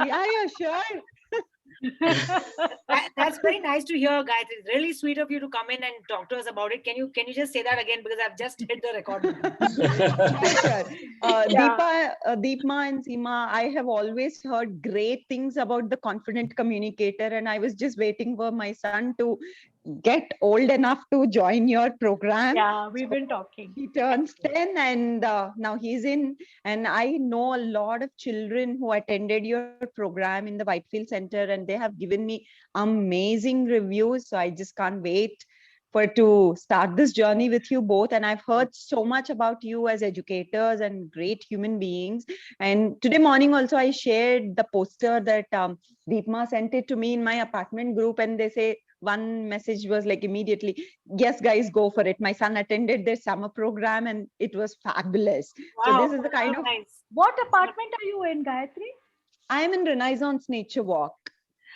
Yeah, sure. That's very nice to hear, Gayatri. It's really sweet of you to come in and talk to us about it. Can you just say that again, because I've just hit the record button. Sure. Yeah. Deepma and Seema, I have always heard great things about the Confident Communicator, and I was just waiting for my son to get old enough to join your program. Yeah, we've So been talking. he turns 10 and now he's in. And I know a lot of children who attended your program in the Whitefield Center, and they have given me amazing reviews. So I just can't wait for to start this journey with you both. And I've heard so much about you as educators and great human beings. And today morning also I shared the poster that Deepma sent it to me in my apartment group, and they say one message was like immediately, yes guys, go for it. My son attended their summer program and it was fabulous. So Wow, this is the kind of, nice. What apartment are you in, Gayatri? I am in Renaissance Nature Walk.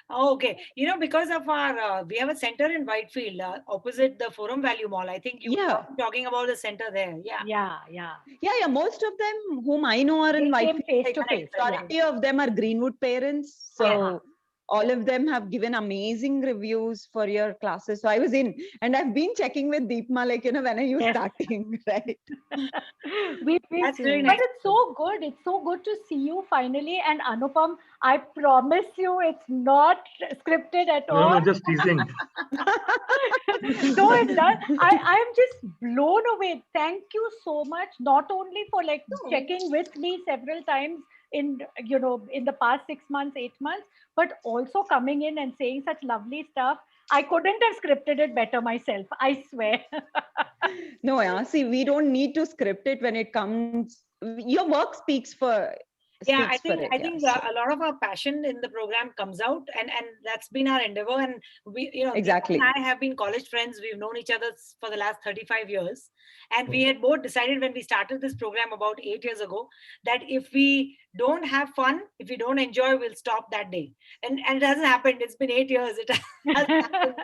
Oh, okay. Because of our, we have a center in Whitefield, opposite the Forum Value Mall. I think you Yeah. were talking about the center there. Yeah. Yeah, most of them whom I know are in They came Whitefield. face Like, to face. Yeah. majority of them are Greenwood parents. So all of them have given amazing reviews for your classes. So I was in, and I've been checking with Deepma, like, when are you starting, right? That's really But nice. it's so good. It's so good to see you finally. And Anupam, I promise you, it's not scripted at all. No, just teasing. No, it does. I'm just blown away. Thank you so much. Not only for like checking with me several times in the past 6 months, 8 months, but also coming in and saying such lovely stuff. I couldn't have scripted it better myself. I swear. No, yeah. See, we don't need to script it when it comes. Your work speaks for Yeah, I speaks for think it. I Yeah. think So, a lot of our passion in the program comes out, and that's been our endeavor. And we, exactly. Deepa and I have been college friends. We've known each other for the last 35 years, and we had both decided when we started this program about 8 years ago that if we don't have fun, if we don't enjoy, we'll stop that day. And it hasn't happened. It's been 8 years. It hasn't happened.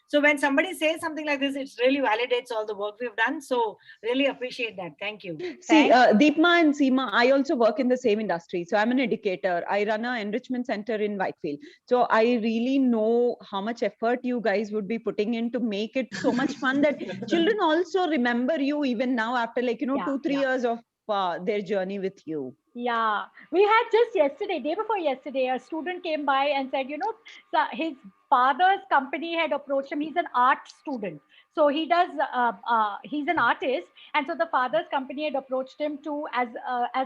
So when somebody says something like this, it really validates all the work we've done. So really appreciate that. Thank you. See, Deepma and Seema, I also work in the same industry. So I'm an educator. I run an enrichment center in Whitefield. So I really know how much effort you guys would be putting in to make it so much fun that children also remember you even now after 2-3 years of their journey with you. Yeah, we had just yesterday, day before yesterday, a student came by and said, his father's company had approached him. He's an art student. So he does, he's an artist. And so the father's company had approached him as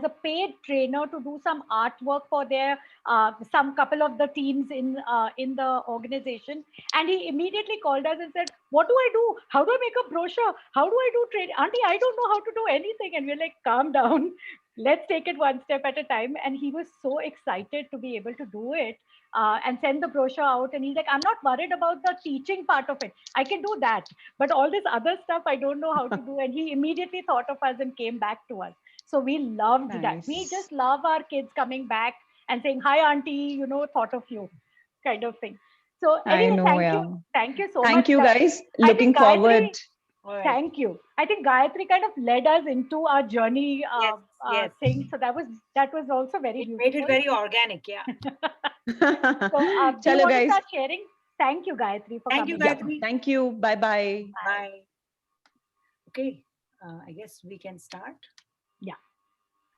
a paid trainer to do some artwork for their, some couple of the teams in the organization. And he immediately called us and said, what do I do? How do I make a brochure? How do I do training? Auntie, I don't know how to do anything. And we're like, calm down. Let's take it one step at a time. And he was so excited to be able to do it and send the brochure out. And he's like, I'm not worried about the teaching part of it. I can do that. But all this other stuff, I don't know how to do. And he immediately thought of us and came back to us. So we loved that. We just love our kids coming back and saying, hi, auntie, thought of you kind of thing. So anyway, thank you so much. Thank you guys. Looking forward. Thank you. I think Gayatri kind of led us into our journey thing. So that was also very beautiful. Made it very organic, yeah. So do you want to start sharing? Thank you, Gayatri, for coming. Thank you, Gayatri. Thank you. Bye-bye. Bye. Okay, I guess we can start. Yeah.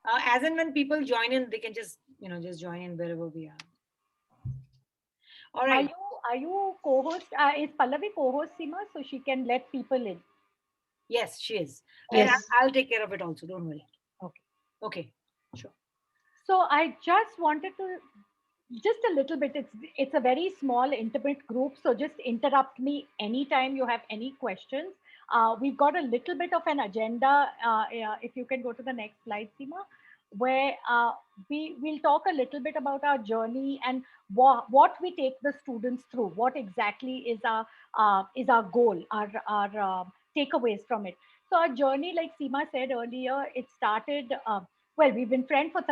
As and when people join in, they can just join in wherever we are. All right. Are you co-host? Is Pallavi co-host, Seema, so she can let people in? Yes, she is. Yes. And I'll take care of it also. Don't worry. Okay. Sure. So I just wanted to, just a little bit. It's a very small, intimate group. So just interrupt me anytime you have any questions. We've got a little bit of an agenda. If you can go to the next slide, Seema, where we'll talk a little bit about our journey and what we take the students through. What exactly is our goal, our takeaways from it. So our journey, like Seema said earlier, it started. Well, we've been friends for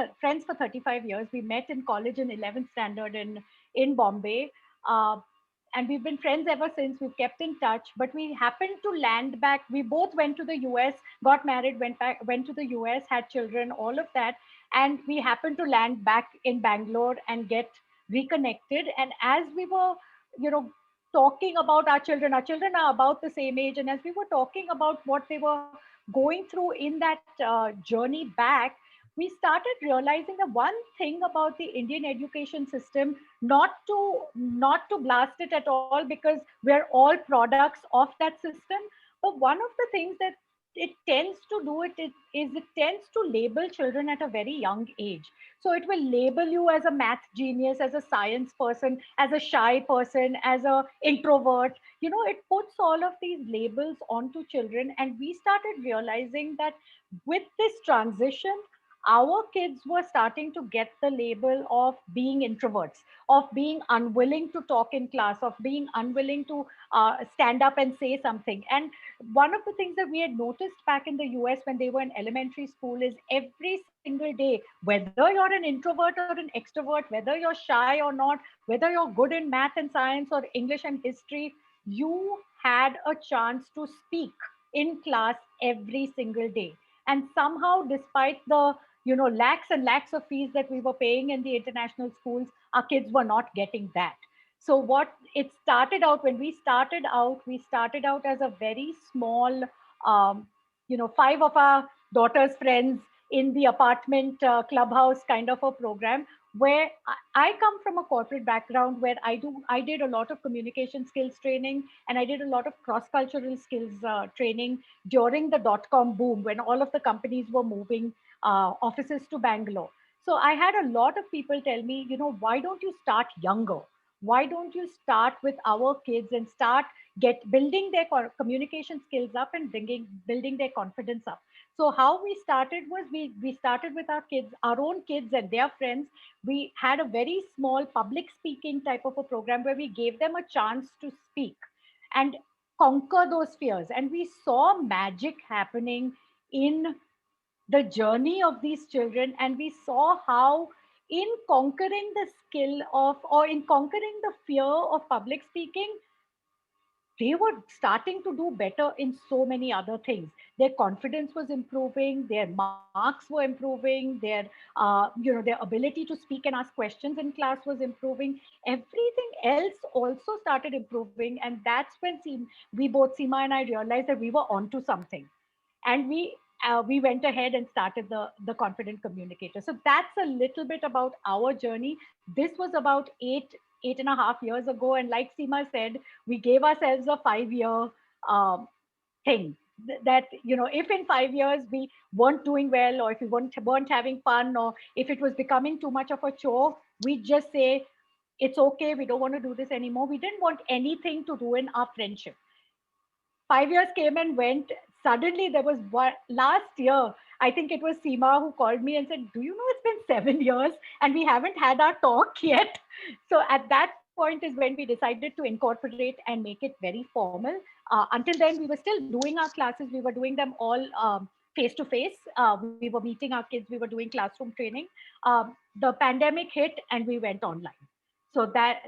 35 years. We met in college in 11th standard in Bombay. And we've been friends ever since. We've kept in touch, but we happened to land back. We both went to the US, got married, went to the US, had children, all of that. And we happened to land back in Bangalore and get reconnected. And as we were, you know, talking about our children are about the same age. And as we were talking about what they were going through in that journey back, we started realizing that one thing about the Indian education system, not to blast it at all, because we're all products of that system, but one of the things that it tends to do it tends to label children at a very young age. So it will label you as a math genius, as a science person, as a shy person, as a introvert. It puts all of these labels onto children, and we started realizing that with this transition, our kids were starting to get the label of being introverts, of being unwilling to talk in class, of being unwilling to stand up and say something. And one of the things that we had noticed back in the US when they were in elementary school is every single day, whether you're an introvert or an extrovert, whether you're shy or not, whether you're good in math and science or English and history, you had a chance to speak in class every single day. And somehow, despite the lakhs and lakhs of fees that we were paying in the international schools, our kids were not getting that. So what it started out when we started out as a very small, um, five of our daughter's friends in the apartment clubhouse kind of a program, where I come from a corporate background where I did a lot of communication skills training, and I did a lot of cross cultural skills training during the dot-com boom when all of the companies were moving offices to Bangalore. So I had a lot of people tell me, why don't you start younger? Why don't you start with our kids and start building their communication skills up and building their confidence up? So how we started was we started with our own kids and their friends. We had a very small public speaking type of a program where we gave them a chance to speak and conquer those fears. And we saw magic happening in the journey of these children, and we saw how in conquering the skill of, or in conquering the fear of public speaking, they were starting to do better in so many other things. Their confidence was improving, their marks were improving, their ability to speak and ask questions in class was improving. Everything else also started improving, and that's when we both, Seema and I, realized that we were onto something. And we went ahead and started the Confident Communicator. So that's a little bit about our journey. This was about 8.5 years ago, and like Seema said, we gave ourselves a 5-year thing, that if in 5 years we weren't doing well, or if we weren't having fun, or if it was becoming too much of a chore, we just say it's okay, we don't want to do this anymore. We didn't want anything to ruin our friendship. 5 years came and went. Suddenly there was one last year. I think it was Seema who called me and said, do you know it's been 7 years and we haven't had our talk yet? So at that point is when we decided to incorporate and make it very formal. Until then, we were still doing our classes. We were doing them all face to face. We were meeting our kids. We were doing classroom training. The pandemic hit and we went online. So that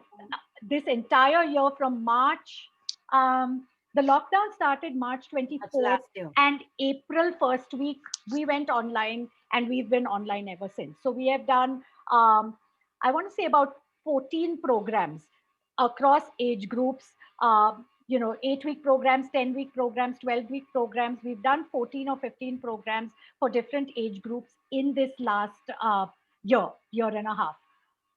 this entire year from March, the lockdown started March 24th, and April first week we went online, and we've been online ever since. So we have done, I want to say, about 14 programs across age groups. 8-week programs, 10-week programs, 12-week programs. We've done 14 or 15 programs for different age groups in this last year and a half.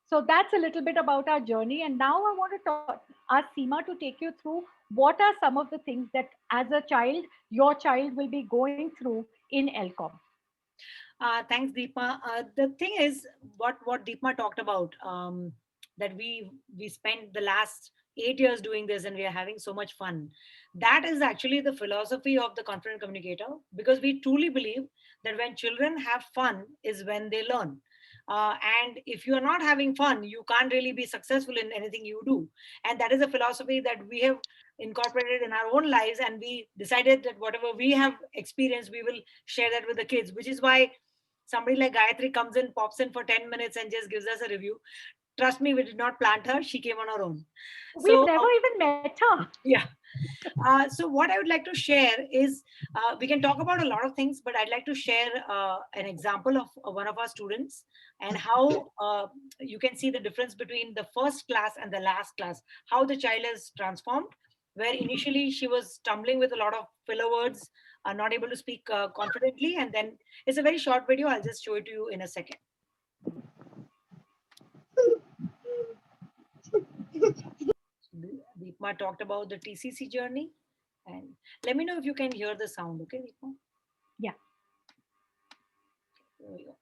So that's a little bit about our journey. And now I want to ask Seema to take you through what are some of the things that as a child, your child will be going through in LCOM. Thanks, Deepa. The thing is, what Deepa talked about, that we spent the last 8 years doing this and we are having so much fun. That is actually the philosophy of the Confident Communicator, because we truly believe that when children have fun is when they learn. And if you are not having fun, you can't really be successful in anything you do. And that is a philosophy that we have incorporated in our own lives. And we decided that whatever we have experienced, we will share that with the kids, which is why somebody like Gayatri comes in, pops in for 10 minutes and just gives us a review. Trust me, we did not plant her. She came on her own. We've never even met her. Yeah. So what I would like to share is, we can talk about a lot of things, but I'd like to share an example of one of our students, and how you can see the difference between the first class and the last class, how the child has transformed, where initially she was stumbling with a lot of filler words, not able to speak confidently. And then it's a very short video. I'll just show it to you in a second. Deepma talked about the TCC journey, and let me know if you can hear the sound. Okay, Deepma? Yeah. There we go.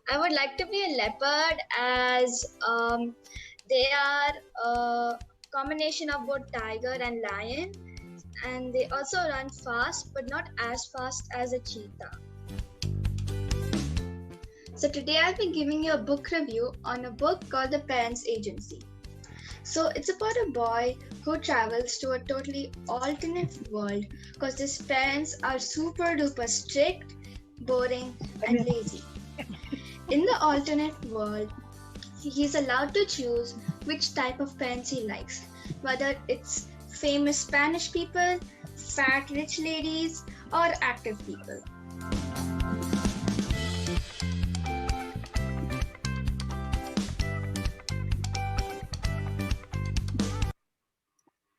I would like to be a leopard, as they are a combination of both tiger and lion, and they also run fast, but not as fast as a cheetah. So today I'll be giving you a book review on a book called The Parents Agency. So it's about a boy who travels to a totally alternate world because his parents are super duper strict, boring, and lazy. In the alternate world, he's allowed to choose which type of parents he likes, whether it's famous Spanish people, fat rich ladies, or active people.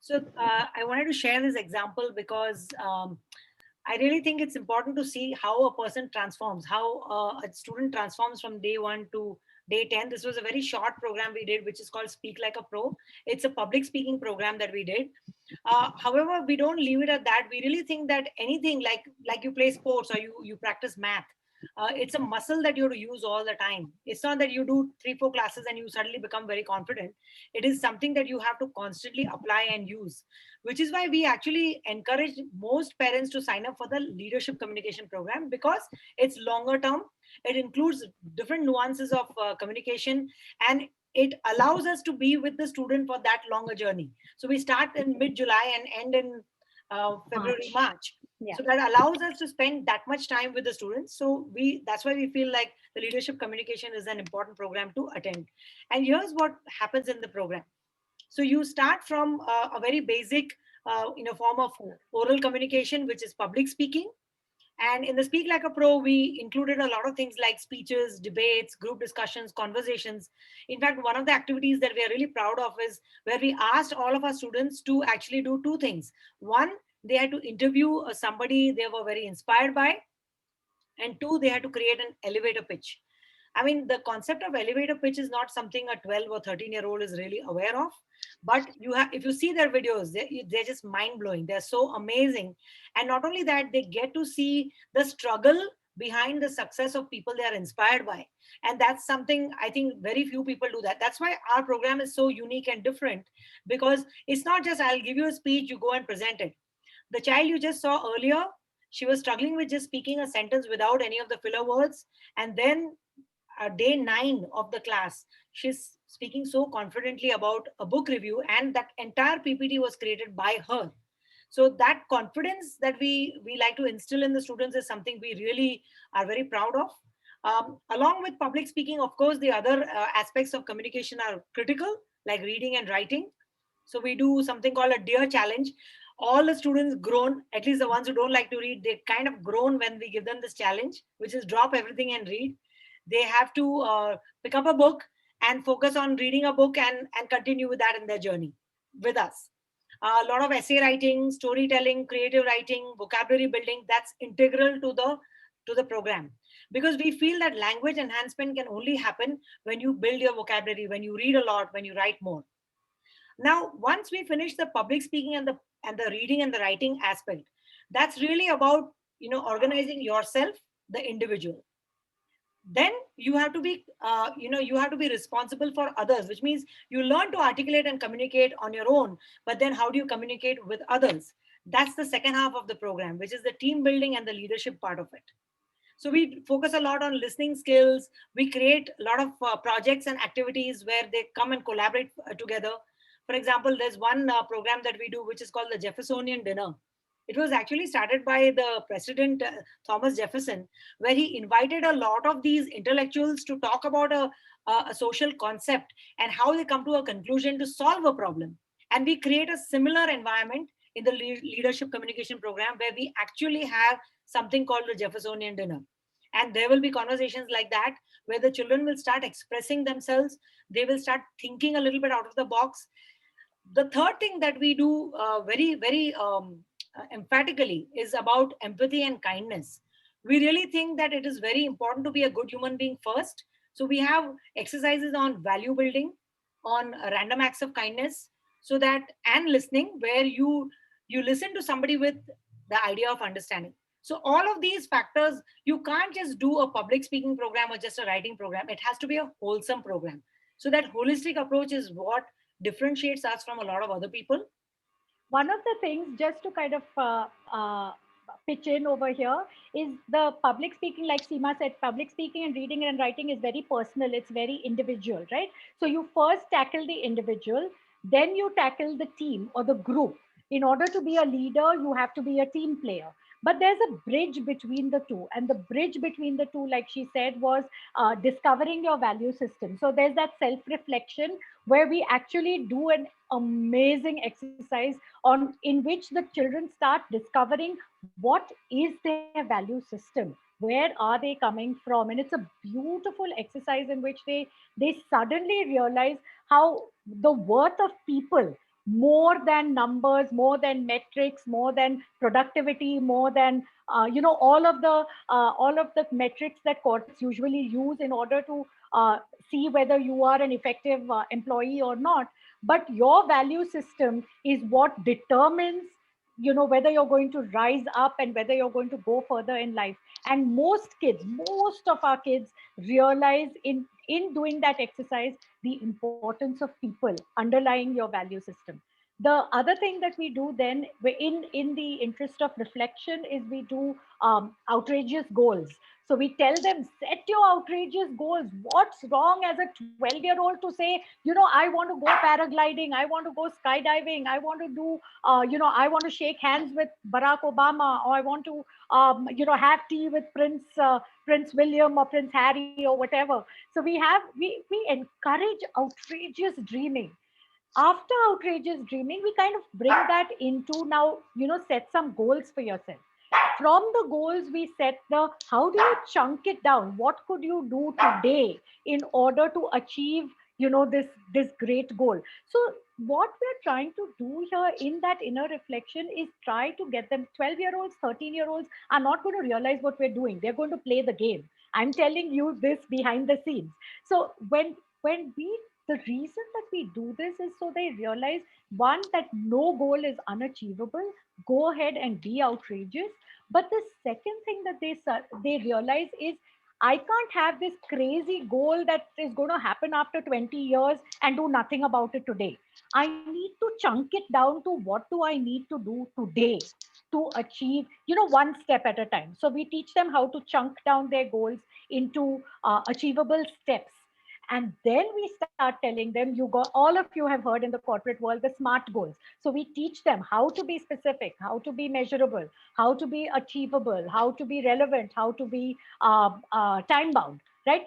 So I wanted to share this example because I really think it's important to see how a person transforms, how a student transforms from day 1 to day 10. This was a very short program we did, which is called Speak Like a Pro. It's a public speaking program that we did. However, we don't leave it at that. We really think that anything like you play sports or you practice math, it's a muscle that you have to use all the time. It's not that you do 3-4 classes and you suddenly become very confident. It is something that you have to constantly apply and use, which is why we actually encourage most parents to sign up for the leadership communication program, because it's longer term. It includes different nuances of communication, and it allows us to be with the student for that longer journey. So we start in mid-July and end in February, March. Yeah. So that allows us to spend that much time with the students. So that's why we feel like the leadership communication is an important program to attend. And here's what happens in the program. So you start from a very basic in a form of oral communication, which is public speaking. And in the Speak Like a Pro, we included a lot of things like speeches, debates, group discussions, conversations. In fact, one of the activities that we are really proud of is where we asked all of our students to actually do 2 things. One, they had to interview somebody they were very inspired by. And 2, they had to create an elevator pitch. I mean, the concept of elevator pitch is not something a 12 or 13-year-old is really aware of. But if you see their videos, they're just mind-blowing. They're so amazing. And not only that, they get to see the struggle behind the success of people they are inspired by. And that's something I think very few people do that. That's why our program is so unique and different, because it's not just I'll give you a speech, you go and present it. The child you just saw earlier, she was struggling with just speaking a sentence without any of the filler words. And then day 9 of the class, she's speaking so confidently about a book review, and that entire PPT was created by her. So that confidence that we like to instill in the students is something we really are very proud of. Along with public speaking, of course, the other aspects of communication are critical, like reading and writing. So we do something called a Dear Challenge. All the students groan, at least the ones who don't like to read, they kind of groan when we give them this challenge, which is drop everything and read. They have to pick up a book and focus on reading a book and continue with that in their journey with us. A lot of essay writing, storytelling, creative writing, vocabulary building, that's integral to the program, because we feel that language enhancement can only happen when you build your vocabulary, when you read a lot, when you write more. Now, once we finish the public speaking and the reading and the writing aspect, that's really about organizing yourself, the individual. Then you have to be you have to be responsible for others, which means you learn to articulate and communicate on your own, but then how do you communicate with others? That's the second half of the program, which is the team building and the leadership part of it. So we focus a lot on listening skills. We create a lot of projects and activities where they come and collaborate together. For example, there's one program that we do which is called the Jeffersonian Dinner. It was actually started by the president, Thomas Jefferson, where he invited a lot of these intellectuals to talk about a social concept and how they come to a conclusion to solve a problem. And we create a similar environment in the leadership communication program, where we actually have something called the Jeffersonian dinner. And there will be conversations like that, where the children will start expressing themselves. They will start thinking a little bit out of the box. The third thing that we do very emphatically is about empathy and kindness. We really think that it is very important to be a good human being first. So we have exercises on value building, on random acts of kindness, so that, and listening, where you listen to somebody with the idea of understanding. So all of these factors, you can't just do a public speaking program or just a writing program. It has to be a wholesome program. So that holistic approach is what differentiates us from a lot of other people. One of the things, just to kind of pitch in over here, is the public speaking. Like Seema said, public speaking and reading and writing is very personal, it's very individual, right? So you first tackle the individual, then you tackle the team or the group. In order to be a leader, you have to be a team player, but there's a bridge between the two, and the bridge between the two, like she said, was discovering your value system. So there's that self reflection, where we actually do an amazing exercise on in which the children start discovering what is their value system, where are they coming from. And it's a beautiful exercise in which they suddenly realize how the worth of people, more than numbers, more than metrics, more than productivity, more than all of the metrics that corporates usually use in order to see whether you are an effective employee or not. But your value system is what determines, whether you're going to rise up and whether you're going to go further in life. And most of our kids realize in doing that exercise the importance of people underlying your value system. The other thing that we do then, in the interest of reflection, is we do outrageous goals. So we tell them, set your outrageous goals. What's wrong as a 12-year-old to say, I want to go paragliding, I want to go skydiving, I want to do, I want to shake hands with Barack Obama, or I want to, have tea with Prince William or Prince Harry or whatever. So we encourage outrageous dreaming. After outrageous dreaming, we kind of bring that into, now, set some goals for yourself. From the goals, we set the, how do you chunk it down? What could you do today in order to achieve, this great goal? So what we're trying to do here in that inner reflection is try to get them. 12-year-olds, 13-year-olds are not going to realize what we're doing. They're going to play the game. I'm telling you this behind the scenes. So when the reason that we do this is so they realize, one, that no goal is unachievable. Go ahead and be outrageous. But the second thing that they realize is, I can't have this crazy goal that is going to happen after 20 years and do nothing about it today. I need to chunk it down to, what do I need to do today to achieve, one step at a time. So we teach them how to chunk down their goals into achievable steps. And then we start telling them, all of you have heard in the corporate world the SMART goals. So we teach them how to be specific, how to be measurable, how to be achievable, how to be relevant, how to be time bound, right?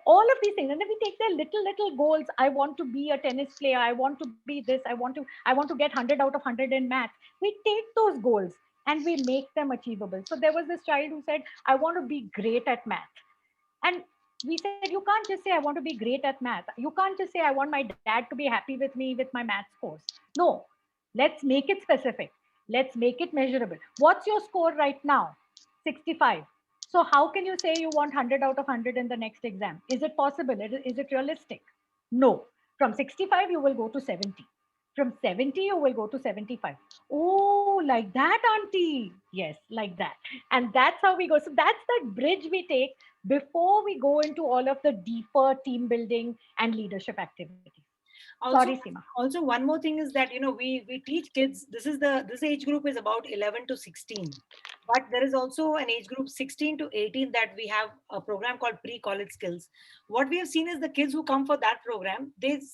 All of these things. And then we take their little goals. I want to be a tennis player. I want to be this. I want to get 100 out of 100 in math. We take those goals and we make them achievable. So there was this child who said, I want to be great at math. And we said, you can't just say, I want to be great at math. You can't just say, I want my dad to be happy with me with my math scores. No, let's make it specific. Let's make it measurable. What's your score right now? 65. So how can you say you want 100 out of 100 in the next exam? Is it possible? Is it realistic? No. From 65, you will go to 70. From 70, you will go to 75. Oh, like that, auntie. Yes, like that. And that's how we go. So that's that bridge we take before we go into all of the deeper team building and leadership activities. Sorry, Seema. Also, one more thing is that, we teach kids, this age group is about 11 to 16. But there is also an age group 16 to 18 that we have a program called PreCollege Skills. What we have seen is the kids who come for that program,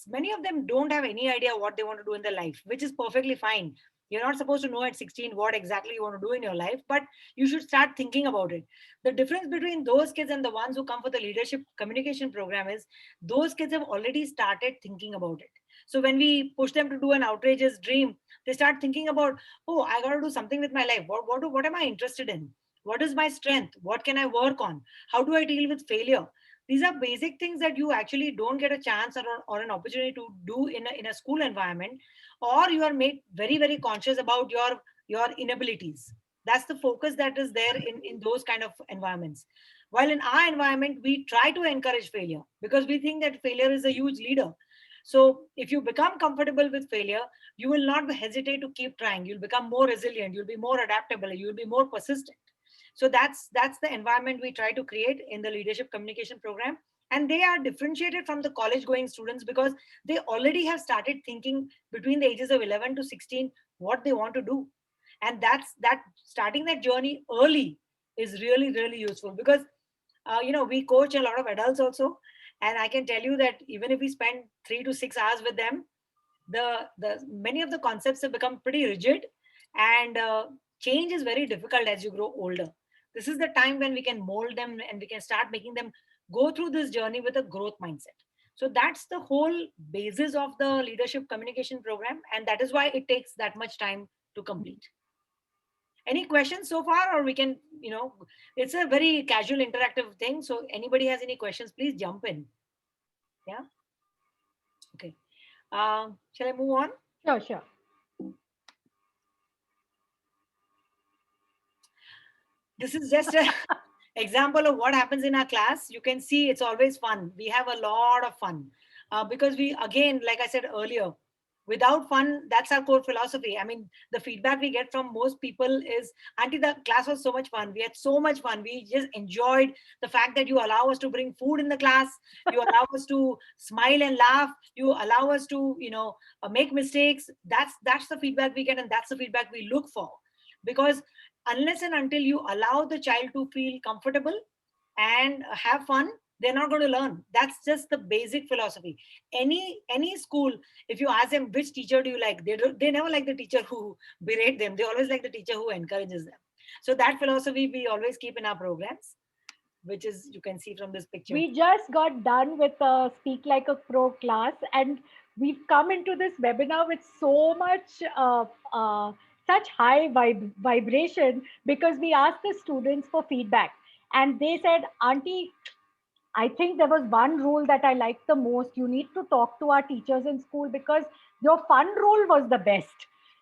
many of them don't have any idea what they want to do in their life, which is perfectly fine. You're not supposed to know at 16 what exactly you want to do in your life, but you should start thinking about it. The difference between those kids and the ones who come for the leadership communication program is those kids have already started thinking about it. So when we push them to do an outrageous dream, they start thinking about, oh, I got to do something with my life. What am I interested in? What is my strength? What can I work on? How do I deal with failure? These are basic things that you actually don't get a chance or an opportunity to do in a school environment, or you are made very, very conscious about your inabilities. That's the focus that is there in those kind of environments. While in our environment, we try to encourage failure because we think that failure is a huge leader. So if you become comfortable with failure, you will not hesitate to keep trying. You'll become more resilient. You'll be more adaptable. You'll be more persistent. So that's the environment we try to create in the leadership communication program. And they are differentiated from the college going students because they already have started thinking between the ages of 11 to 16 what they want to do. And that starting that journey early is really, really useful because we coach a lot of adults also, and I can tell you that even if we spend 3 to 6 hours with them, the many of the concepts have become pretty rigid, and change is very difficult as you grow older. This is the time when we can mold them and we can start making them go through this journey with a growth mindset. So that's the whole basis of the leadership communication program, and that is why it takes that much time to complete. Any questions so far, or we can, it's a very casual interactive thing, so anybody has any questions, please jump in. Yeah. Okay. Shall I move on? Sure, sure. This is just an example of what happens in our class. You can see it's always fun. We have a lot of fun because we, again, like I said earlier, without fun, that's our core philosophy. I mean, the feedback we get from most people is, Auntie, the class was so much fun. We had so much fun. We just enjoyed the fact that you allow us to bring food in the class. You allow us to smile and laugh. You allow us to, make mistakes. That's the feedback we get, and that's the feedback we look for. Because unless and until you allow the child to feel comfortable and have fun, they're not going to learn. That's just the basic philosophy. Any school, if you ask them which teacher do you like, they never like the teacher who berate them. They always like the teacher who encourages them. So that philosophy we always keep in our programs, which is, you can see from this picture. We just got done with a Speak Like a Pro class, and we've come into this webinar with so much such high vibration because we asked the students for feedback, and they said, Auntie, I think there was one rule that I liked the most. You need to talk to our teachers in school because your fun rule was the best.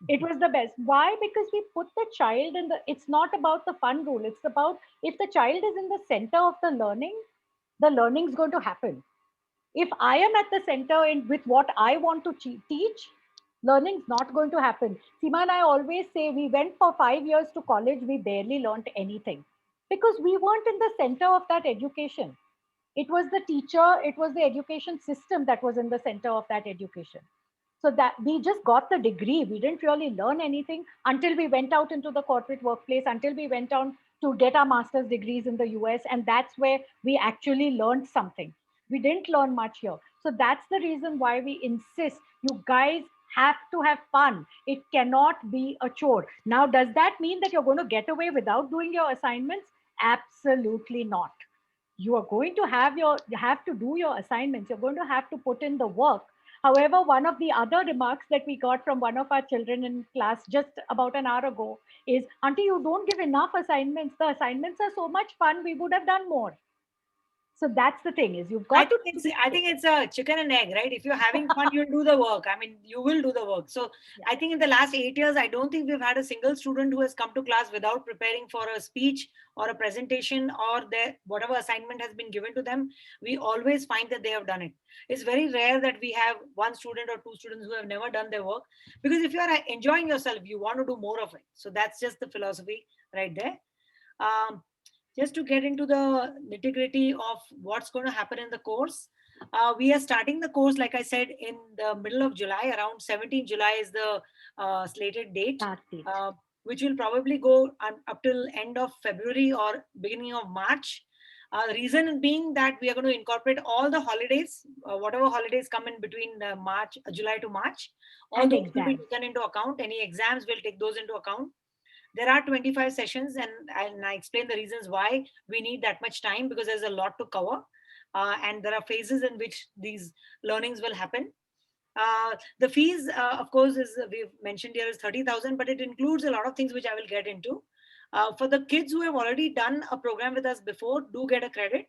It was the best. Why? Because we put the child in it's not about the fun rule. It's about if the child is in the center of the learning is going to happen. If I am at the center and with what I want to teach, learning is not going to happen. Seema and I always say we went for 5 years to college, we barely learned anything because we weren't in the center of that education. It was the teacher, it was the education system that was in the center of that education. So that we just got the degree. We didn't really learn anything until we went out into the corporate workplace, until we went on to get our master's degrees in the US. And that's where we actually learned something. We didn't learn much here. So that's the reason why we insist you guys have to have fun. It cannot be a chore. Now, does that mean that you're going to get away without doing your assignments? Absolutely not. You are going to have to do your assignments. You're going to have to put in the work. However, one of the other remarks that we got from one of our children in class just about an hour ago is, Auntie, you don't give enough assignments. The assignments are so much fun. We would have done more. So that's the thing is you've got I think it's a chicken and egg, right? If you're having fun, you'll do the work. I mean, you will do the work. So yeah. I think in the last 8 years, I don't think we've had a single student who has come to class without preparing for a speech or a presentation or whatever assignment has been given to them. We always find that they have done it. It's very rare that we have one student or two students who have never done their work, because if you are enjoying yourself, you want to do more of it. So that's just the philosophy right there. Just to get into the nitty-gritty of what's going to happen in the course. We are starting the course, like I said, in the middle of July. Around 17 July is the slated date, which will probably go up till end of February or beginning of March. Reason being that we are going to incorporate all the holidays, whatever holidays come in between July to March, all And those will be exams. taken into account. Any exams will take those into account. There are 25 sessions, and I explain the reasons why we need that much time, because there's a lot to cover. And there are phases in which these learnings will happen. The fees, of course, is we've mentioned here is 30,000, but it includes a lot of things which I will get into. For the kids who have already done a program with us before, do get a credit.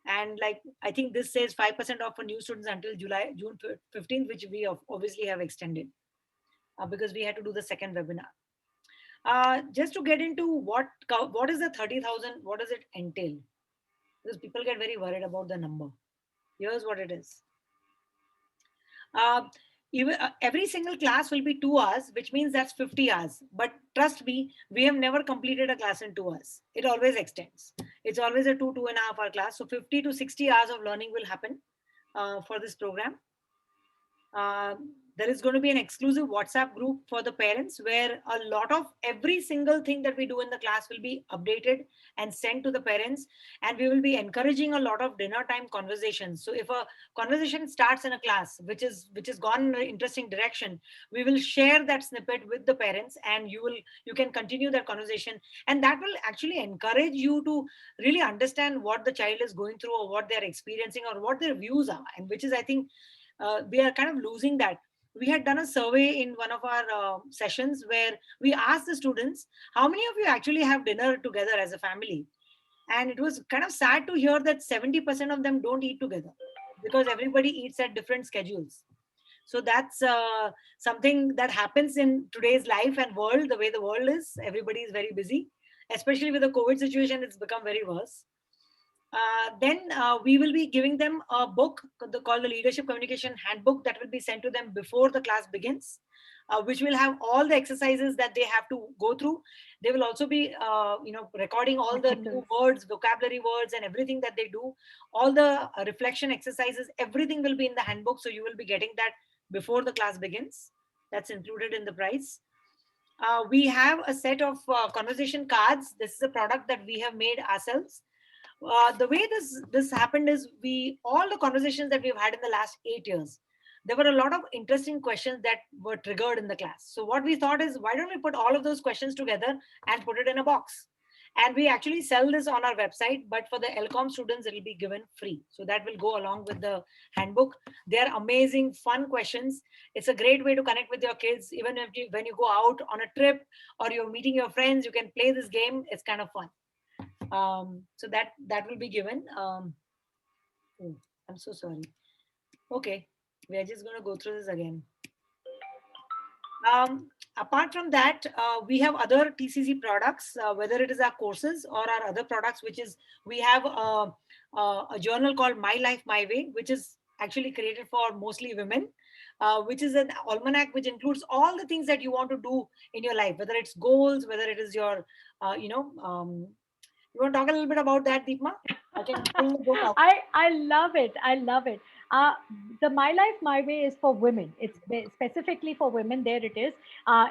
And like, I think this says 5% off for new students until June 15th, which we obviously have extended because we had to do the second webinar. Just to get into what is the 30,000, what does it entail? Because people get very worried about the number. Here's what it is. Every single class will be 2 hours, which means that's 50 hours. But trust me, we have never completed a class in 2 hours. It always extends. It's always a 2.5 hour class. So 50 to 60 hours of learning will happen for this program. There is going to be an exclusive WhatsApp group for the parents where a lot of every single thing that we do in the class will be updated and sent to the parents. And we will be encouraging a lot of dinner time conversations. So if a conversation starts in a class, which has gone in an interesting direction, we will share that snippet with the parents, and you can continue that conversation. And that will actually encourage you to really understand what the child is going through, or what they're experiencing, or what their views are. And which is, I think, we are kind of losing that. We had done a survey in one of our sessions where we asked the students, how many of you actually have dinner together as a family? And it was kind of sad to hear that 70% of them don't eat together because everybody eats at different schedules. So that's something that happens in today's life and world, the way the world is. Everybody is very busy, especially with the COVID situation. It's become very worse. Then we will be giving them a book called the Leadership Communication Handbook that will be sent to them before the class begins, which will have all the exercises that they have to go through. They will also be, recording all the new words, vocabulary words, and everything that they do. All the reflection exercises, everything will be in the handbook. So you will be getting that before the class begins. That's included in the price. We have a set of conversation cards. This is a product that we have made ourselves. The way this happened is all the conversations that we've had in the last 8 years, there were a lot of interesting questions that were triggered in the class. So what we thought is, why don't we put all of those questions together and put it in a box? And we actually sell this on our website, but for the LCOM students, it will be given free. So that will go along with the handbook. They're amazing, fun questions. It's a great way to connect with your kids. Even when you go out on a trip or you're meeting your friends, you can play this game. It's kind of fun. So that will be given. Oh, I'm so sorry. Okay, we are just going to go through this again. Apart from that, we have other TCC products, whether it is our courses or our other products, which is, we have a journal called My Life, My Way, which is actually created for mostly women, which is an almanac which includes all the things that you want to do in your life, whether it's goals, whether it is your, you want to talk a little bit about that, Deepma? I can pull the book out. I love it. I love it. The My Life, My Way is for women. It's specifically for women. There it is.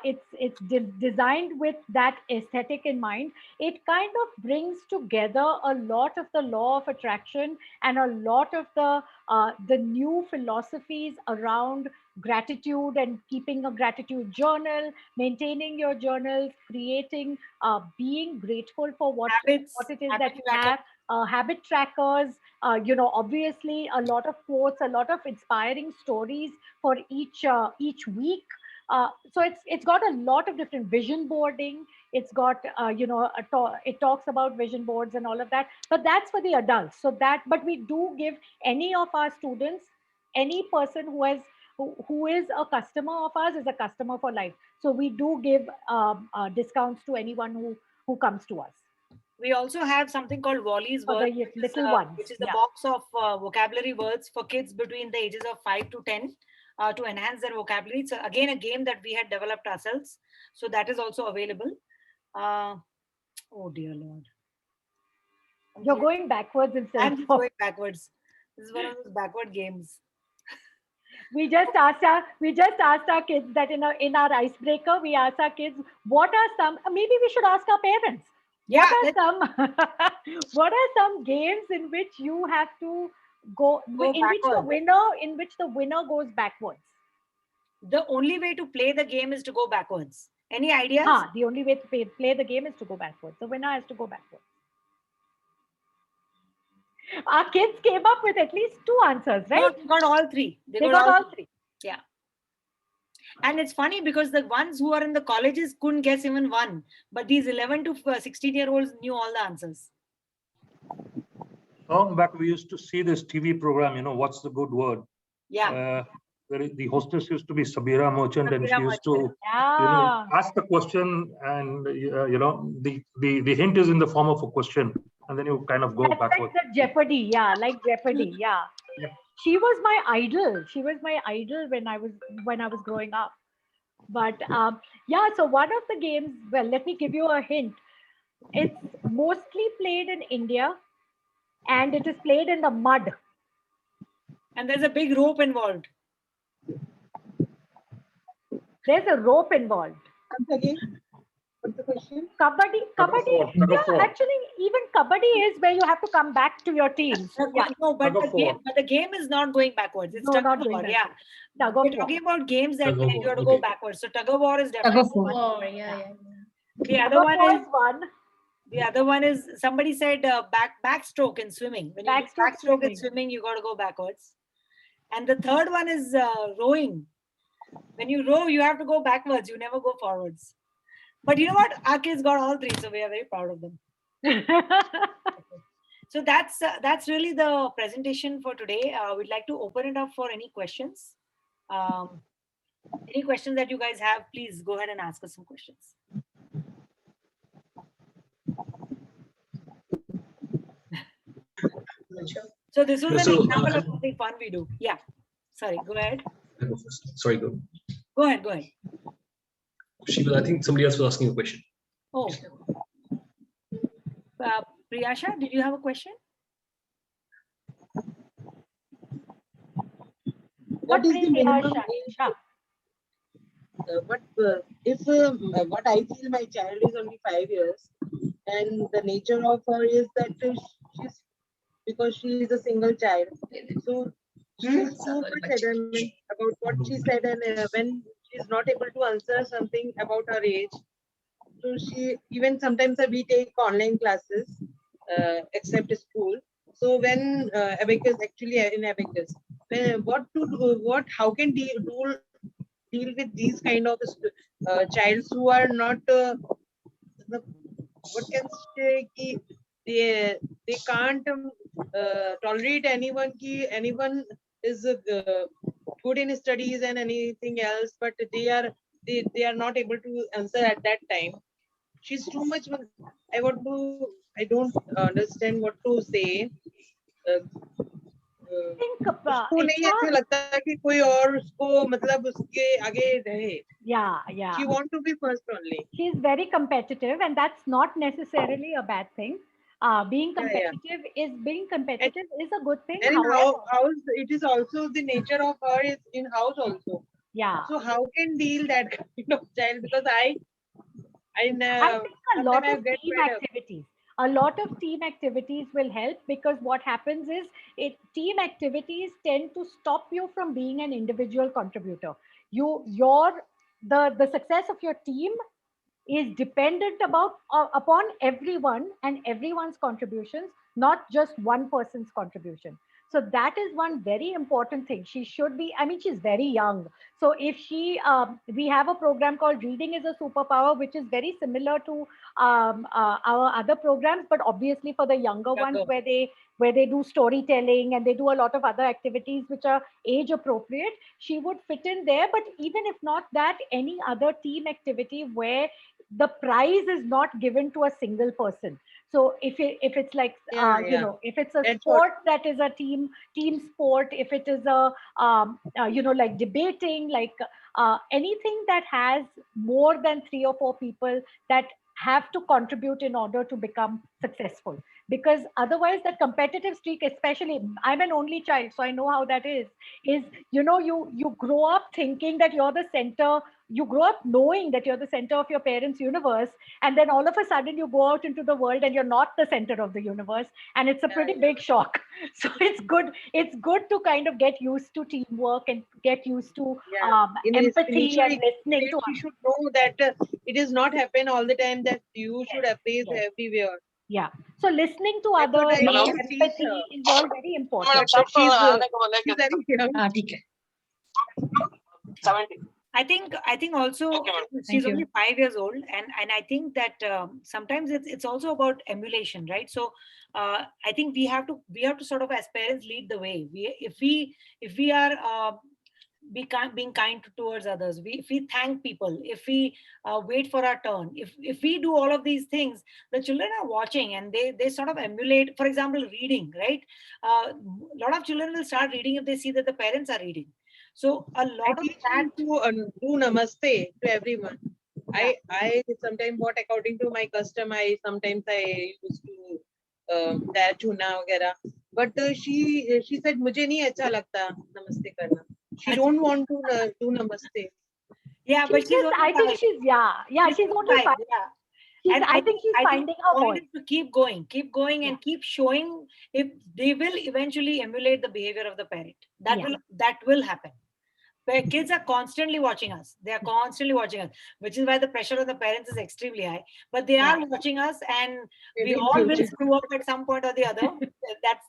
It's designed with that aesthetic in mind. It kind of brings together a lot of the law of attraction and a lot of the new philosophies around gratitude and keeping a gratitude journal, maintaining your journals, creating, being grateful for what it is that you have. Habit trackers, obviously a lot of quotes, a lot of inspiring stories for each week. So it's got a lot of different vision boarding. It's got, it talks about vision boards and all of that, but that's for the adults. But we do give any of our students, any person who is a customer of ours is a customer for life. So we do give discounts to anyone who comes to us. We also have something called Wally's Words, which is the box of vocabulary words for kids between the ages of 5 to 10 to enhance their vocabulary. So again, a game that we had developed ourselves. So that is also available. Oh dear Lord. You're going backwards instead. I'm just going backwards. This is one of those backward games. We just asked our kids that in our icebreaker, we asked our kids, what are some, maybe we should ask our parents, Yeah. What are some games in which you have to go, in which the winner goes backwards? The only way to play the game is to go backwards. Any ideas? The only way to play the game is to go backwards. The winner has to go backwards. Our kids came up with at least 2 answers, right? No, they got all 3. They got all 3. Yeah. And it's funny because the ones who are in the colleges couldn't guess even one. But these 11 to 16-year-olds knew all the answers. Long back, we used to see this TV program, What's the Good Word? Yeah. The hostess used to be Sabira Merchant, and she used to Yeah. ask the question, and the hint is in the form of a question, and then you kind of go backwards. Like the Jeopardy, like Jeopardy, yeah. She was my idol. She was my idol when I was growing up. But so one of the games, well, let me give you a hint. It's mostly played in India, and it is played in the mud. And there's a big rope involved. There's a rope involved. Once again, what's the question? Kabaddi. Actually, even kabaddi is where you have to come back to your team. No, but the game is not going backwards. It's tug of war. Yeah. We're talking about games that you have to go backwards. So tug of war is definitely one. Yeah. The other one is somebody said backstroke in swimming. When you backstroke in swimming, you got to go backwards. And the third one is rowing. When you row, you have to go backwards. You never go forwards. But you know what? Our kids got all 3, so we are very proud of them. So that's really the presentation for today. We'd like to open it up for any questions. Any questions that you guys have, please go ahead and ask us some questions. So this was an example of something fun we do. Yeah. Sorry, go ahead. Sorry, go. Go ahead. Sheila, I think somebody else was asking a question. Oh. Priyasha, did you have a question? What is the minimum age? What I feel, my child is only 5 years, and the nature of her is that she's, because she is a single child, so she's so much adamant about what she said, and when she's not able to answer something about her age, so she, even sometimes we take online classes except school. So when Abacus, actually in Abacus, how can deal with these kind of childs who are not what can say, they can't tolerate anyone is good in studies and anything else, but they are not able to answer at that time. She's too much. I don't understand what to say. उसको नहीं ऐसे लगता है कि कोई और उसको मतलब उसके आगे रहे. Yeah. She want to be first only. She's very competitive, and that's not necessarily a bad thing. Being competitive is a good thing. And house, it is also the nature of her is in house also. Yeah. So how can deal that kind of child? Because I think a lot of team activities will help, because what happens is team activities tend to stop you from being an individual contributor. The success of your team is dependent upon everyone and everyone's contributions, not just one person's contribution. So that is one very important thing. She should be, she's very young. So if we have a program called Reading is a Superpower, which is very similar to our other programs, but obviously for the younger ones where they do storytelling and they do a lot of other activities which are age appropriate, she would fit in there. But even if not that, any other team activity where the prize is not given to a single person. So if it's like if it's a sport that is a team sport, if it is a like debating, like anything that has more than 3 or 4 people that have to contribute in order to become successful. Because otherwise that competitive streak, especially, I'm an only child, so I know how that is you grow up thinking that you're the center you grow up knowing that you're the center of your parents' universe, and then all of a sudden you go out into the world and you're not the center of the universe, and it's a pretty big shock. So it's good to kind of get used to teamwork and get used to empathy and listening to you should know that it is not happen all the time, that you should appraise everywhere. Yeah. So listening to That's what others, I love to teach empathy her. is all very important. But she's very young. I think also she's only 5 years old, and I think that sometimes it's also about emulation, right? So I think we have to sort of, as parents, lead the way. If we are being kind towards others, if we thank people, if we wait for our turn, if we do all of these things, the children are watching and they sort of emulate. For example, reading, right? A lot of children will start reading if they see that the parents are reading. So a lot of that to do namaste to everyone. Yeah. I sometimes, what according to my custom, sometimes I used to that chuna वगैरह. But she said मुझे नहीं अच्छा लगता नमस्ते करना. She don't want to do namaste. Yeah, but she's only I think she's she's only 5. Yeah. I think she's finding her voice. To keep going, and keep showing. If they will eventually emulate the behavior of the parent, that will happen. Where kids are constantly watching us. They are constantly watching us, which is why the pressure on the parents is extremely high. But they are watching us, and we all will screw up at some point or the other.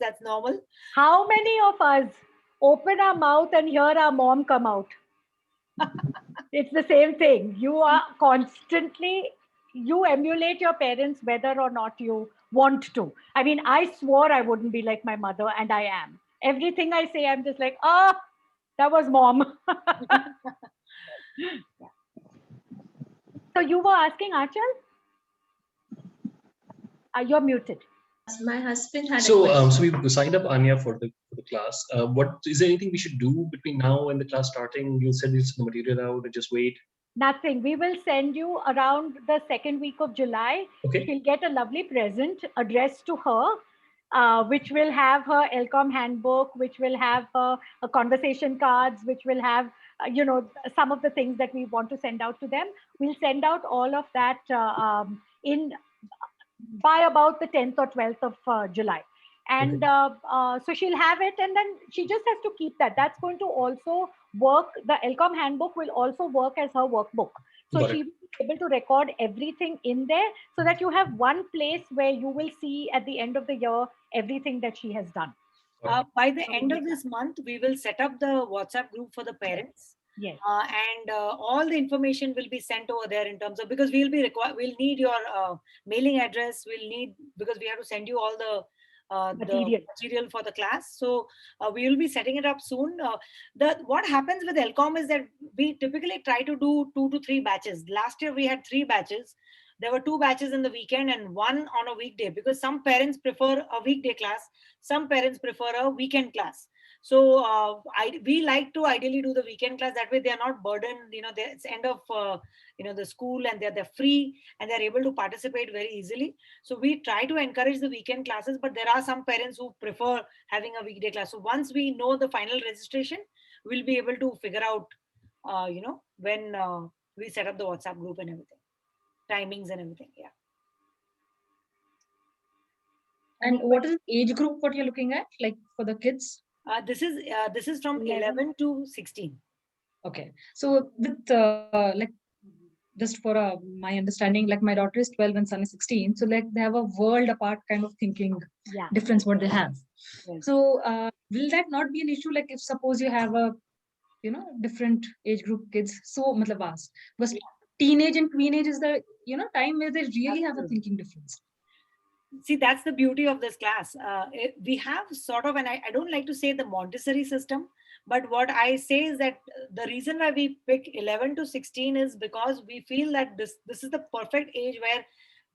That's normal. How many of us open our mouth and hear our mom come out? It's the same thing. You are constantly, you emulate your parents whether or not you want to. I mean, I swore I wouldn't be like my mother, and I am. Everything I say, I'm just like, that was mom. So you were asking, Achal? You're muted. My husband had so we signed up Anya for the class. What is there anything we should do between now and the class starting? You said you send the material out and just wait. Nothing. We will send you around the second week of July. Okay. She'll get a lovely present addressed to her, which will have her LCOM handbook, which will have her conversation cards, which will have, some of the things that we want to send out to them. We'll send out all of that by about the 10th or 12th of July. And so she'll have it, and then she just has to keep that. That's going to also work. The LCOM handbook will also work as her workbook. So she will be able to record everything in there so that you have one place where you will see at the end of the year everything that she has done. By the end of this month, we will set up the WhatsApp group for the parents. Yes. And all the information will be sent over there in terms of, because we'll need your mailing address. Because we have to send you all the material for the class. So we will be setting it up soon. What happens with LCOM is that we typically try to do 2 to 3 batches. Last year we had 3 batches. There were 2 batches in the weekend and 1 on a weekday, because some parents prefer a weekday class, some parents prefer a weekend class. So we like to ideally do the weekend class. That way they are not burdened. It's end of the school, and they're free and they're able to participate very easily. So we try to encourage the weekend classes, but there are some parents who prefer having a weekday class. So once we know the final registration, we'll be able to figure out when we set up the WhatsApp group and everything, timings and everything. Yeah. And what is the age group what you're looking at, like for the kids? This is from 11 to 16. Okay, so with like, just for my understanding, like my daughter is 12 and son is 16, so like they have a world apart kind of thinking difference what they have. Yes. So will that not be an issue, like if suppose you have a different age group kids, so because teenage and tweenage is the time where they really have a thinking difference. See, that's the beauty of this class. We have sort of, and I don't like to say the Montessori system, but what I say is that the reason why we pick 11 to 16 is because we feel that this is the perfect age where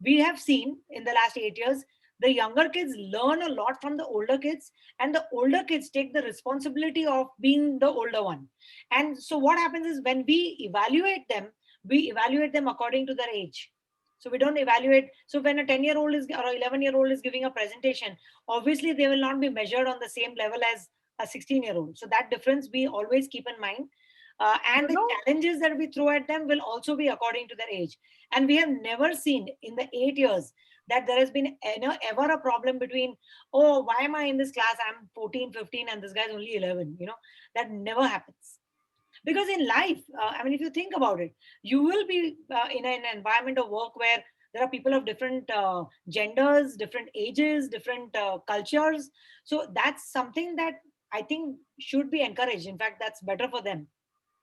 we have seen in the last 8 years, the younger kids learn a lot from the older kids, and the older kids take the responsibility of being the older one. And so what happens is when we evaluate them according to their age. So we don't evaluate. So when a 10-year-old is or 11-year-old is giving a presentation, obviously they will not be measured on the same level as a 16-year-old. So that difference we always keep in mind. And the challenges that we throw at them will also be according to their age. And we have never seen in the 8 years that there has been ever a problem between, oh, why am I in this class? I'm 14, 15, and this guy's only 11. That never happens. Because in life, I mean, if you think about it, you will be in an environment of work where there are people of different genders, different ages, different cultures. So that's something that I think should be encouraged. In fact, that's better for them.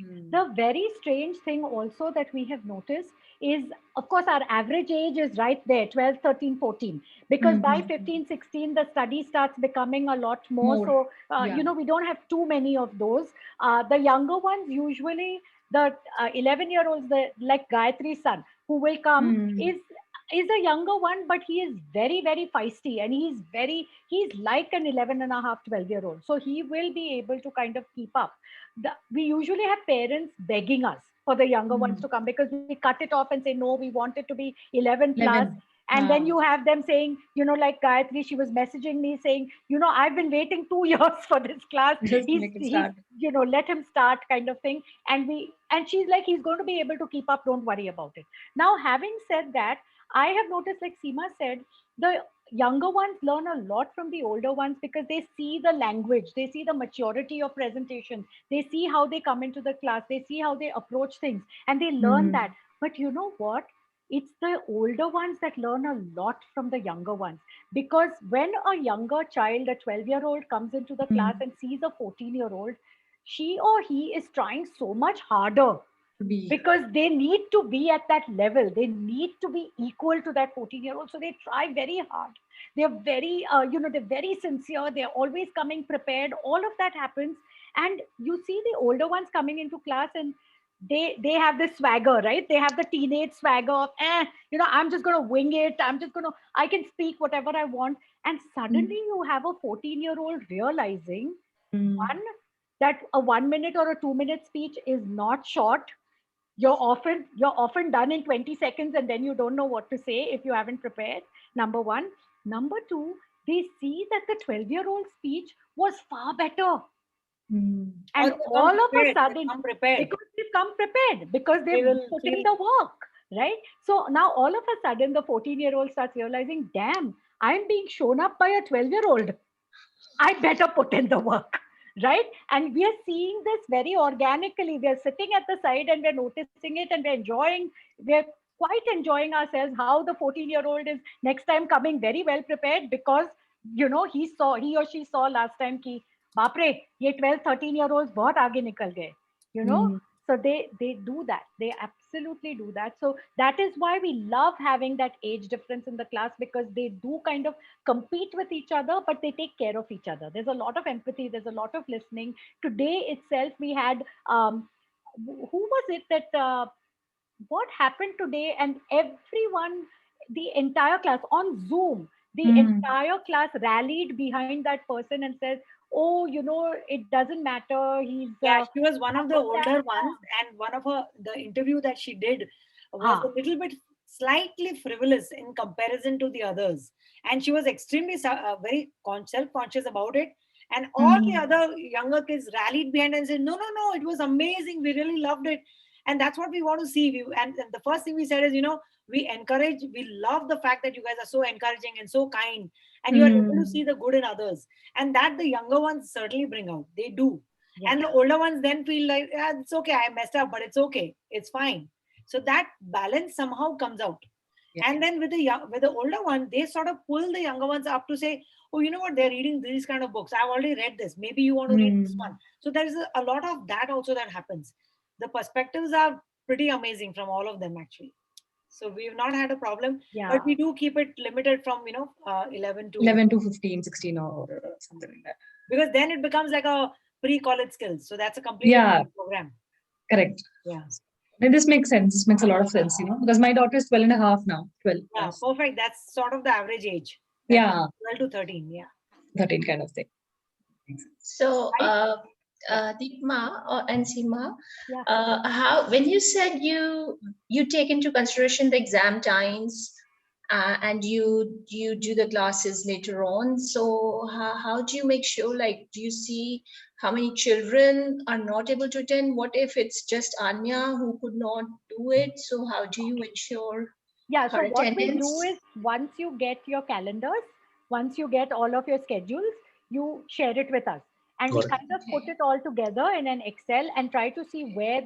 The very strange thing also that we have noticed is, of course, our average age is right there, 12, 13, 14. Because by 15, 16, the study starts becoming a lot more. So, we don't have too many of those. The younger ones, usually the 11-year-olds, like Gayatri's son, who will come, is a younger one, but he is very, very feisty, and he's like an 11 and a half, 12-year-old. So he will be able to kind of keep up. We usually have parents begging us for the younger ones to come, because we cut it off and say, no, we want it to be 11 plus. And then you have them saying, like Gayatri, she was messaging me saying, I've been waiting 2 years for this class. Let him start, kind of thing. And she's like, he's going to be able to keep up. Don't worry about it. Now, having said that, I have noticed, like Seema said, the younger ones learn a lot from the older ones, because they see the language, they see the maturity of presentation, they see how they come into the class, they see how they approach things, and they learn that. But you know what? It's the older ones that learn a lot from the younger ones, because when a younger child, a 12-year-old, comes into the class and sees a 14-year-old, she or he is trying so much harder. Because they need to be at that level. They need to be equal to that 14-year-old. So they try very hard. They're very, they're very sincere. They're always coming prepared. All of that happens. And you see the older ones coming into class, and they have this swagger, right? They have the teenage swagger of, I'm just going to wing it. I can speak whatever I want. And suddenly you have a 14-year-old realizing, one, that a 1 minute or a 2 minute speech is not short. You're often done in 20 seconds, and then you don't know what to say if you haven't prepared. Number one. Number two, they see that the 12-year-old speech was far better. And all of a sudden, because they've come prepared, because they've put in the work, right? So now all of a sudden, the 14-year-old starts realizing, damn, I'm being shown up by a 12-year-old. I better put in the work. Right? And we are seeing this very organically. We are sitting at the side and we're noticing it, and we're quite enjoying ourselves, how the 14-year-old is next time coming very well prepared, because, he or she saw last time ki, baapre, ye 12, 13-year-olds bahut aage nikal gaye, So they do that. They absolutely do that. So that is why we love having that age difference in the class, because they do kind of compete with each other, but they take care of each other. There's a lot of empathy. There's a lot of listening. Today itself, we had, who was it that, what happened today? And everyone, the entire class on Zoom, the entire class rallied behind that person and says, oh, it doesn't matter. She was one of the older ones, and one of the interview that she did was a little bit slightly frivolous in comparison to the others. And she was extremely very self-conscious about it. And all the other younger kids rallied behind and said, no, it was amazing. We really loved it. And that's what we want to see. And the first thing we said is, we love the fact that you guys are so encouraging and so kind, and you are able to see the good in others. And that the younger ones certainly bring out. They do. Yeah. And the older ones then feel like, it's okay, I messed up, but it's okay. It's fine. So that balance somehow comes out. Yeah. And then with the older one, they sort of pull the younger ones up to say, oh, you know what, they're reading these kind of books. I've already read this. Maybe you want to read this one. So there is a lot of that also that happens. The perspectives are pretty amazing from all of them, actually. So we've not had a problem, but we do keep it limited from, 11 to 15, 16 or something like that. Because then it becomes like a PreCollege Skills. So that's a completely different program. Correct. Yeah. And this makes sense. This makes a lot of sense, because my daughter is 12 and a half now. 12. Yeah, perfect. That's sort of the average age. Yeah. 12 to 13. Yeah. 13 kind of thing. So, Deepma and Seema, how when you said you take into consideration the exam times and you do the classes later on. So how do you make sure, like, do you see how many children are not able to attend? What if it's just Anya who could not do it? So how do you ensure Yeah, so her what we attendance? do is once you get your calendars, once you get all of your schedules, you share it with us. And we Got it. kind of put it all together in an Excel and try to see where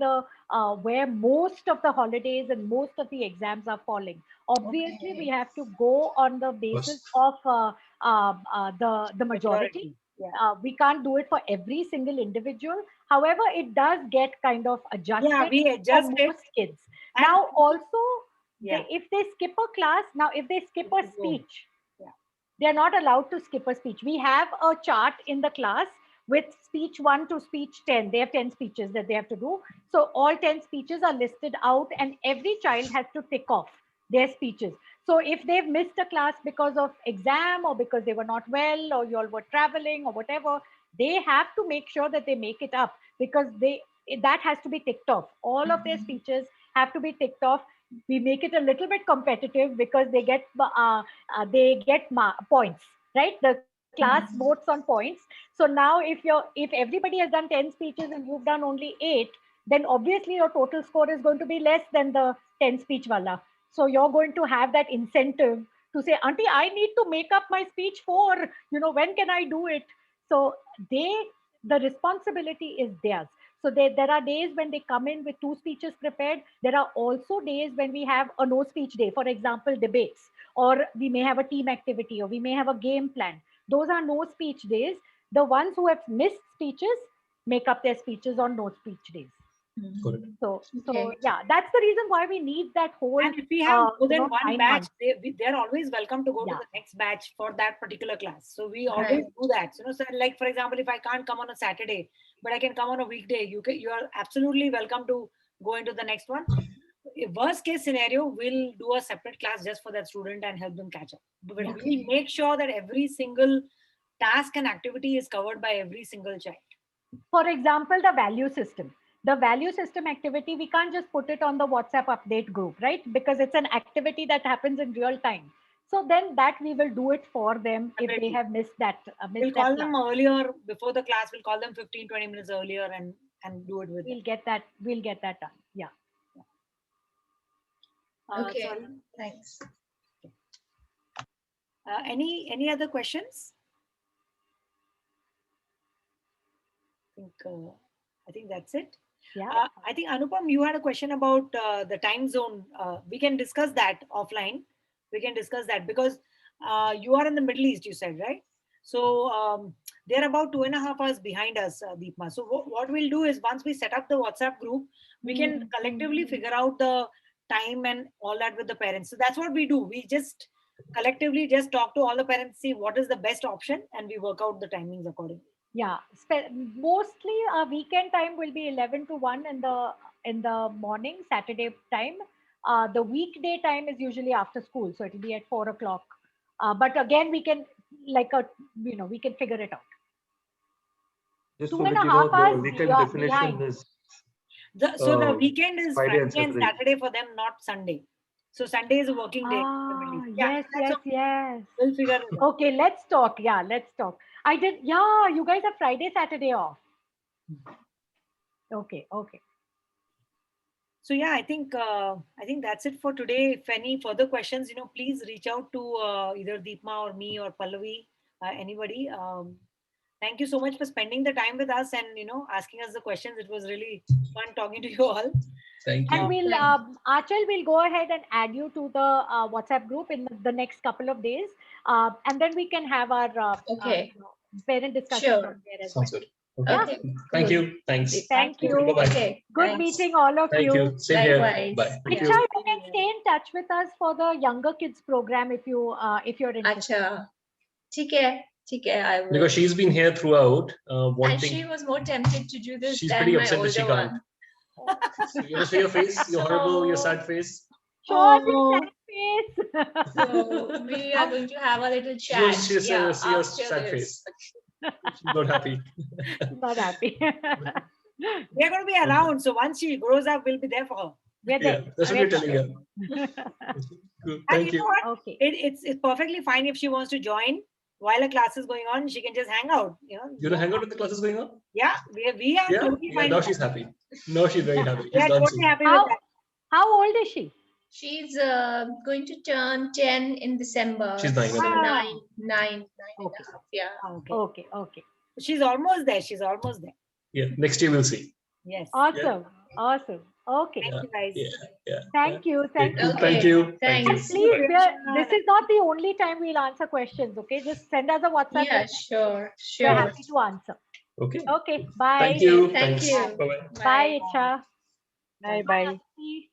most of the holidays and most of the exams are falling. Obviously, we have to go on the basis of the majority. Yeah. We can't do it for every single individual. However, it does get kind of adjusted Yeah, we for adjust it. most kids. And Now, also, yeah. if they skip a class, now if they skip a speech, Yeah. they're not allowed to skip a speech. We have a chart in the class with speech 1 to speech 10. They have 10 speeches that they have to do. So all 10 speeches are listed out and every child has to tick off their speeches. So if they've missed a class because of exam or because they were not well or you all were traveling or whatever, they have to make sure that they make it up because that has to be ticked off. All of their speeches have to be ticked off. We make it a little bit competitive because they get points, right? The class votes on points. So now if everybody has done 10 speeches and you've done only 8, then obviously your total score is going to be less than the 10 speech wala. So you're going to have that incentive to say, auntie, I need to make up my speech for, when can I do it? So the responsibility is theirs. So there are days when they come in with 2 speeches prepared. There are also days when we have a no speech day, for example, debates, or we may have a team activity, or we may have a game plan. Those are no speech days. The ones who have missed speeches make up their speeches on no speech days. So yeah, that's the reason why we need that whole. And if we have more than one 9 batch, months. they're always welcome to go to the next batch for that particular class. So we always do that. So like for example, if I can't come on a Saturday, but I can come on a weekday, you are absolutely welcome to go into the next one. Worst case scenario, we'll do a separate class just for that student and help them catch up. But we'll make sure that every single task and activity is covered by every single child. For example, the value system. The value system activity, we can't just put it on the WhatsApp update group, right? Because it's an activity that happens in real time. So then that we will do it for them if they have missed that. We'll call them earlier before the class. We'll call them 15-20 minutes earlier and do it with them. We'll get that done. Yeah. Okay. Sorry. Thanks. Any other questions? I think that's it. Yeah. I think Anupam, you had a question about the time zone. We can discuss that offline. We can discuss that because you are in the Middle East, you said, right? So they're about 2.5 hours behind us, Deepma. So what we'll do is once we set up the WhatsApp group, we can collectively figure out the time and all that with the parents. So that's what we do. We just collectively just talk to all the parents, see what is the best option, and we work out the timings accordingly. Yeah, mostly our weekend time will be 11 to 1 in the morning, Saturday time. The weekday time is usually after school, so it will be at 4 o'clock. But again, we can we can figure it out. Just 2.5 hours. The weekend definition is. So the weekend is Friday and Saturday for them, not Sunday. So Sunday is a working day. Yes. We'll figure it out. Okay, let's talk. Yeah, let's talk. You guys have Friday, Saturday off. Okay. So yeah, I think that's it for today. If any further questions, please reach out to either Deepma or me or Pallavi, anybody. Thank you so much for spending the time with us and asking us the questions. It was really fun talking to you all. Thank you. And we'll Achal will go ahead and add you to the WhatsApp group in the next couple of days, and then we can have our parent discussion on there as well. Sounds good. Yeah? Okay. Thank you. Thanks. Thank you. Bye-bye. Okay. Good meeting all of Thank you. Same here. Bye. Thank you. Acha, you can stay in touch with us for the younger kids program if you're interested. Acha. ठीक है, I will. Because she's been here throughout, wanting. And she was more tempted to do this She's than pretty my upset that she older can't. one. So you want to show your face, your horrible, your sad face. Show your sad face. So we are going to have a little chat. She's yeah, see your after sad this. face. She's not happy. Not happy. We're going to be around. So once she grows up, we'll be there for her. We're Yeah, there. that's what We're we're telling there. her. Cool. And Thank you know you. what? Okay. It's perfectly fine if she wants to join while a class is going on. She can just hang out. You want to hang out when the class is going on? Yeah, we are Yeah. totally Yeah. fine. Now with she's that. happy. Now she's very happy. We She's are totally dancing. happy with How, that. how old is she? She's going to turn 10 in December. She's 9. So Ah. nine and Okay. a half. Yeah. Okay. Okay. Okay. She's almost there. She's almost there. Yeah. Next year we'll see. Yes. Awesome. Awesome. Okay. Thank you guys. Yeah. Yeah. Thank you. Thank Cool. you. Thank Okay. you. Thank you. Thanks. Please, Bye. this is not the only time we'll answer questions. Okay, just send us a WhatsApp. Yeah, message. sure. We're Sure. happy to answer. Okay. Okay. Bye. Thank you. Thank Thanks. you. Bye-bye. Bye, Icha. Bye Bye, bye. Aditi.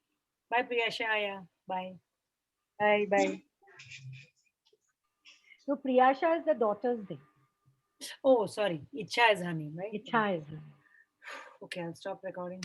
Bye, Priyasha. Yeah. Bye. Bye bye. So Priyasha is the daughter's day. Oh, sorry. Icha is her name, right? Icha is. Okay, I'll stop recording.